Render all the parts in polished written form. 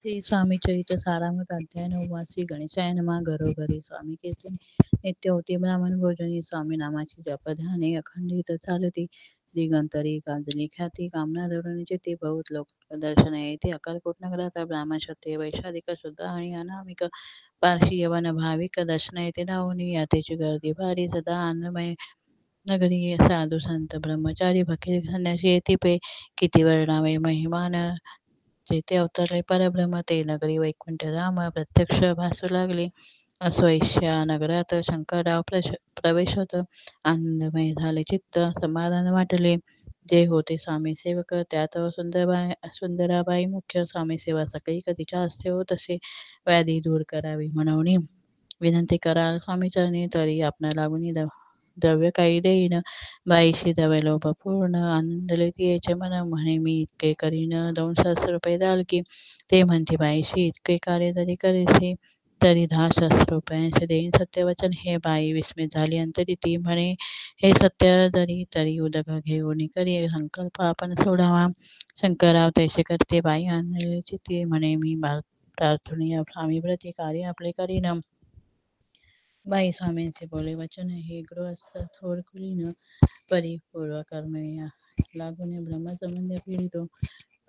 श्री स्वामी चरित्र सारामृत अध्याय 9 श्री गणेशाय नमः घरोघरी स्वामी कीर्तन नित्य होती ब्राह्मण भोजनी स्वामी नामाची जपध्याने अखंडित चालती दिगंतरी गांजली ख्याती कामना धरून चित्ती बहुत लोक दर्शन येते अक्कलकोट नगरात ब्राह्मण क्षत्रिय वैशालिक शुद्ध आणि अनामिक पारशी यवन भाविक दर्शन येते धावून यातेची गर्दी भारी सदा अन्नमय नगरी साधू संत ब्रह्मचारी फकीर संन्यासी येथे पे किती वर्णावे महिमान जेथे अवतरले परब्रह्म ते नगरी वैकुंठ धाम प्रत्यक्ष भासू लागले अस्वैश्या नगरात शंकरराव प्रवेश होत आनंदमय झाले चित्त समाधान वाटले जे होते स्वामी सेवक त्यात सुंदराबाई मुख्य स्वामी सेवा सकाळी कधीच्या हस्ते होत असे व्याधी दूर करावी म्हणून विनंती कराल स्वामी चरणी तरी आपणा लागून द्रव्य काही देईन बाईशी दवे लोभ पूर्ण आनंदले तिचे मन म्हणे मी इतके करीन 2 सहस्र रुपये द्याल की ते म्हणते बाईशी इतके कार्य जरी करीसे तरी 10 सहस्र रुपयांचे देईन सत्यवचन हे बाई विस्मित झाली अंतरी ती म्हणे हे सत्य जरी तरी उदक घेऊन करी संकल्प आपण सोडावा शंकरराव तैसे करते बाई आंधळीची ती म्हणे मी प्रार्थनीय स्वामी प्रती कार्य आपले करीन बाई स्वामींचे बोले वचन हे गृहस्थ थोर कुलीन परिपूर्व कर्म लागून ब्रह्मसंबंध पीडितो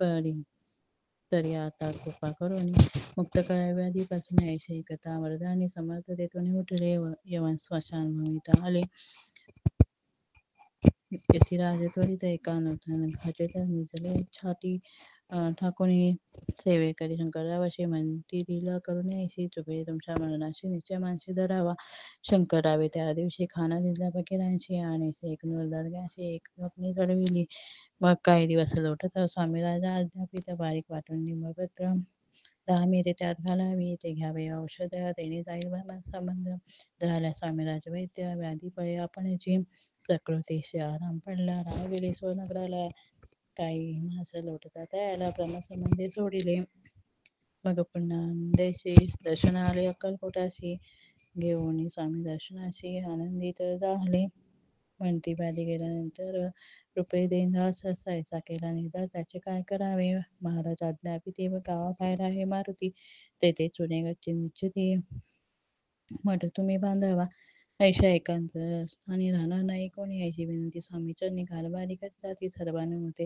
परी तरी आता कृपा करून मुक्त करावे आधीपासून ऐशी कथा वरदानी समर्थ देतून उठले यवन स्मशान भूमीत आले यतिराज त्वरित एका नूतन निजले छाती ठाकून सेवेकरी शंकररावाशी म्हणती दिला करून ऐशी चुके तुमच्या मरणाशी निश्चय मानशी धरावा शंकररावे त्या दिवशी खाना दिला फकीरांशी आणि एक नूरदर्ग्याशी एक स्वप्नी चढविली मग काही दिवस लोटत स्वामी राजा अद्यापित बारीक वाटून निंबपत्र 10 मिरे त्यात घालावी ते घ्यावे औषध तेने जाईल संबंध झाल्या स्वामी राजवैद्य व्याधी पळे आपणची प्रकृतीशी आराम पडला राव गेले स्वनगराला काही मास लोटता त्याला ब्रह्मसंबंधी सोडिले मग पुन्हा देशी दर्शनाले अक्कलकोटाशी घेऊन स्वामी दर्शनाशी आनंदित झाले म्हणती व्याधी गेल्यानंतर रुपये देईन 10 सहसा ऐसा केला निधार त्याचे काय करावे महाराज आज्ञापी ते गावाबाहेर आहे मारुती तेथे चुने गच्ची निश्चिती मठ तुम्ही बांधावा ऐशा एकांत स्थानी राहणार नाही कोणी याची विनंती स्वामीच्या निघालबारी करता ती सर्वानुमते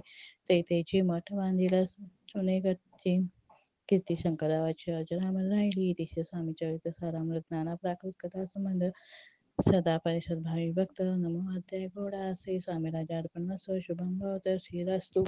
तेथेची मठ बांधिला चुने गच्ची कीर्ती शंकररावाची अजरामर राहिली तिचे स्वामी चरित्र सारामृत नाना प्राकृत कथा संबंध सदा परिषद भावी भक्त नमो अध्याय घोडा श्री स्वामी राजा अर्पण शुभम भवत श्रीरस्तु